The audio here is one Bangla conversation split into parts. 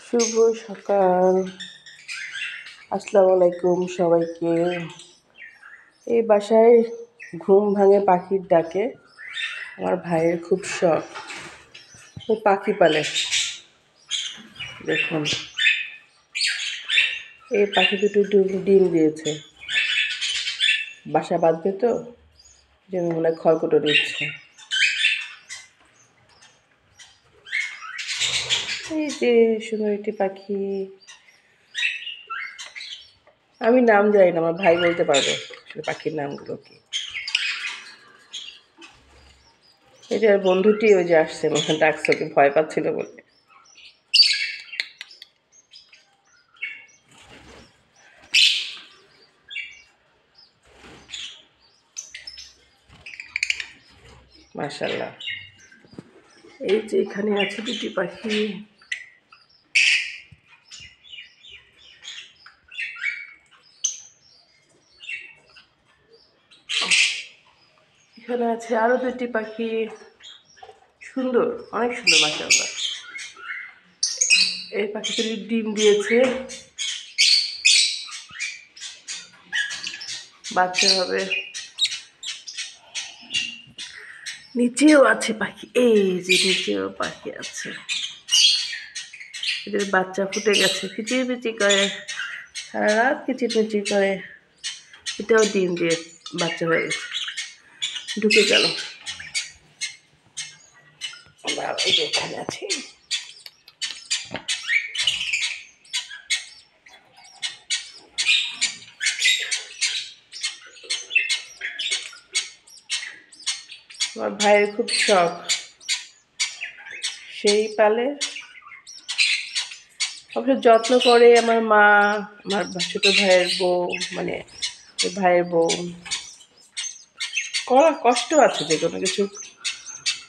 শুভ সকাল, আসসালামু আলাইকুম সবাইকে। এই বাসায় ঘুম ভাঙে পাখির ডাকে। আমার ভাইয়ের খুব শখ, ও পাখি পালে। দেখুন, এই পাখি দুটো ডিম দিয়েছে, বাসা বাঁধবে তো, যেন মনে হয় খড়কুটো দিচ্ছে। এই যে সুন্দর একটি পাখি, আমি নাম জানি না, আমার ভাই বলতে পারবে পাখির নামগুলো কি। এই যে বন্ধুটি ওই যে আসছে, ডাকছে, ওকে ভয় পাচ্ছিল বলে। মাশাআল্লাহ, এই যে এখানে আছে দুটি পাখি। এখানে আছে আরো দুটি পাখি, সুন্দর, অনেক সুন্দর মাশাআল্লাহ। এই পাখিটি ডিম দিয়েছে, বাচ্চা হবে। নিচেও আছে পাখি, এই যে নিচেও পাখি আছে, এদের বাচ্চা ফুটে গেছে, কিচিরমিচির করে, সারা রাত কিচিরমিচির করে। এটাও ডিম দিয়ে বাচ্চা হয়ে গেছে, ঢুকে গেল। এই যে এখানে আছে, আমার ভাইয়ের খুব শখ, সেই পালে। অবশ্য যত্ন করে আমার মা, আমার ছোট ভাইয়ের বউ, মানে ওই ভাইয়ের বউ। কষ্ট আছে, যে কোনো কিছু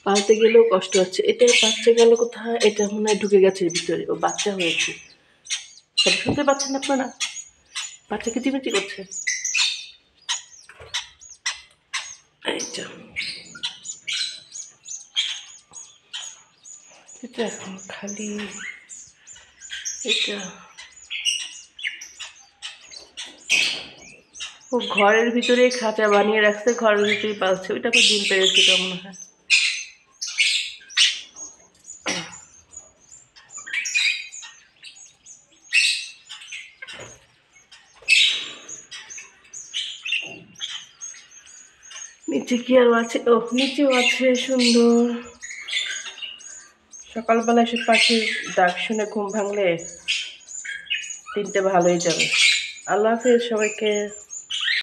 পালতে গেলেও কষ্ট আছে। এটার বাচ্চা গেল কোথায়, এটা মনে হয় ঢুকে গেছে ভিতরে, ও বাচ্চা হয়েছে। সব শুনতে পাচ্ছেন আপনারা, বাচ্চা কিচিমিচি করছে। এইটা এটা এখন খালি, এটা ও ঘরের ভিতরে খাঁচা বানিয়ে রাখছে, ঘরের ভিতরেই পালছে। ওইটা আবার ডিম পেড়েছে তো মনে হয়। নিচে কি আরো আছে? ও নিচেও আছে, সুন্দর। সকালবেলা এসে পাখির ডাক শুনে ঘুম ভাঙলে দিনটা ভালোই যাবে। আল্লাহ হাফেজ সবাইকে।